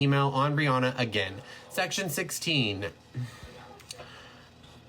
email on Brianna again. Section 16.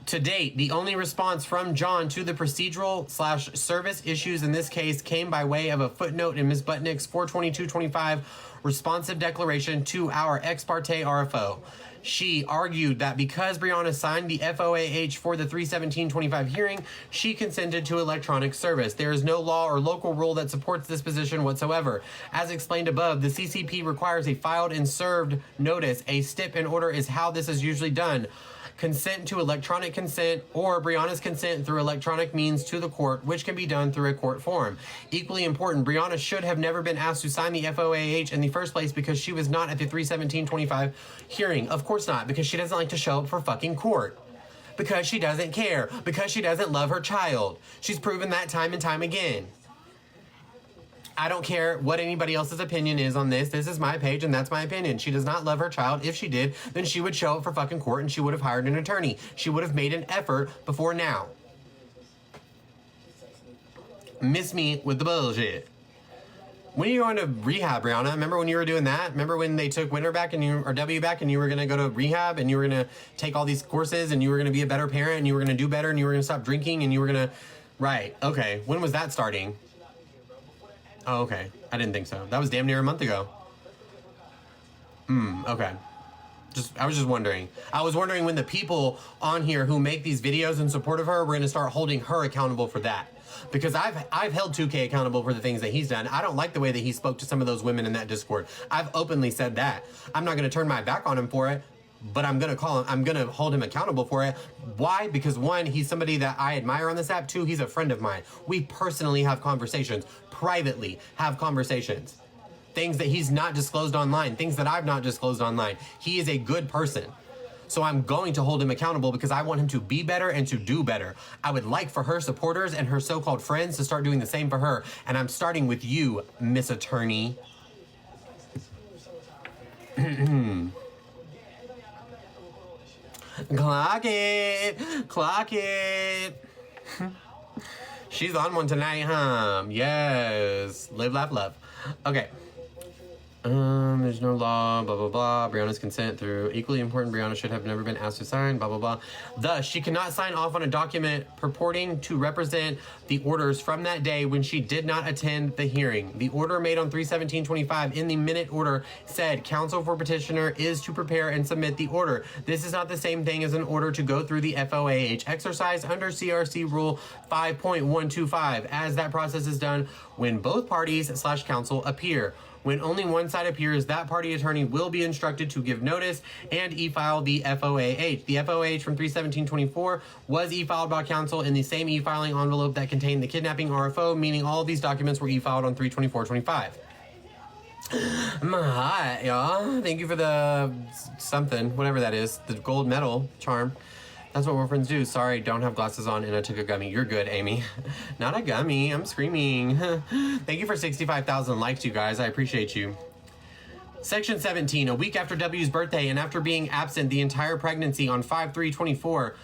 To date, the only response from John to the procedural/service issues in this case came by way of a footnote in Ms. Butnick's 42225 responsive declaration to our ex parte RFO. She argued that because Brianna signed the FOAH for the 31725 hearing, she consented to electronic service. There is no law or local rule that supports this position whatsoever. As explained above, the CCP requires a filed and served notice. A stip in order is how this is usually done. Consent to electronic consent or Brianna's consent through electronic means to the court, which can be done through a court form. Equally important, Brianna should have never been asked to sign the FOAH in the first place because she was not at the 31725 hearing. Of course not, because she doesn't like to show up for fucking court. Because she doesn't care. Because she doesn't love her child. She's proven that time and time again. I don't care what anybody else's opinion is on this. This is my page and that's my opinion. She does not love her child. If she did, then she would show up for fucking court and she would have hired an attorney. She would have made an effort before now. Miss me with the bullshit. When are you going to rehab, Brianna? Remember when you were doing that? Remember when they took Winter back and or W back and you were going to go to rehab and you were going to take all these courses and you were going to be a better parent and you were going to do better and you were going to stop drinking and you were going to... Right. Okay. When was that starting? Oh, okay. I didn't think so. That was damn near a month ago. Okay. I was just wondering. I was wondering when the people on here who make these videos in support of her were going to start holding her accountable for that. Because I've held 2K accountable for the things that he's done. I don't like the way that he spoke to some of those women in that Discord. I've openly said that. I'm not going to turn my back on him for it, but I'm going to hold him accountable for it. Why? Because one, he's somebody that I admire on this app. Two, he's a friend of mine. We personally have conversations, privately have conversations. Things that he's not disclosed online, things that I've not disclosed online. He is a good person. So I'm going to hold him accountable because I want him to be better and to do better. I would like for her supporters and her so-called friends to start doing the same for her. And I'm starting with you, Miss Attorney. Clock it. Clock it. She's on one tonight, huh? Yes. Live, laugh, love. Okay. There's no law, blah, blah, blah. Brianna's consent through equally important. Brianna should have never been asked to sign, blah, blah, blah. Thus, she cannot sign off on a document purporting to represent the orders from that day when she did not attend the hearing. The order made on 3/17/25 in the minute order said counsel for petitioner is to prepare and submit the order. This is not the same thing as an order to go through the FOAH exercise under CRC Rule 5.125, as that process is done when both parties/counsel appear. When only one side appears, that party attorney will be instructed to give notice and e-file the FOAH. The FOAH from 3/17/24 was e-filed by counsel in the same e-filing envelope that contained the kidnapping RFO, meaning all of these documents were e-filed on 3/24/25. I'm hot, y'all. Thank you for the something, whatever that is, the gold medal charm. That's what friends do. Sorry, don't have glasses on and I took a gummy. You're good, Amy. Not a gummy. I'm screaming. Thank you for 65,000 likes, you guys. I appreciate you. Section 17. A week after W's birthday and after being absent the entire pregnancy on 5/3/24,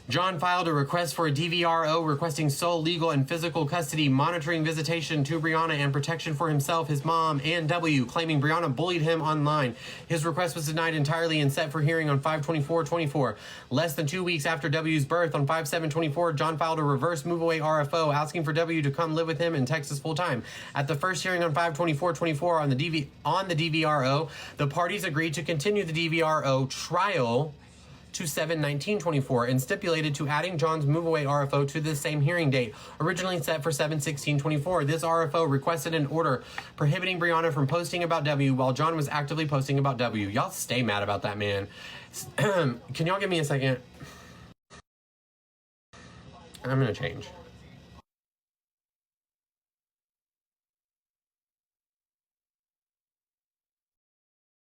John filed a request for a DVRO requesting sole legal and physical custody, monitoring visitation to Brianna, and protection for himself, his mom, and W, claiming Brianna bullied him online. His request was denied entirely and set for hearing on 5/24/24. Less than 2 weeks after W's birth, on 5/7/24, John filed a reverse move-away RFO asking for W to come live with him in Texas full-time. At the first hearing on 5/24/24 on the DVRO, the parties agreed to continue the DVRO trial to 7/19/24 and stipulated to adding John's move-away RFO to the same hearing date, originally set for 7/16/24. This RFO requested an order prohibiting Brianna from posting about W while John was actively posting about W. Y'all stay mad about that, man. Can y'all give me a second? I'm gonna change.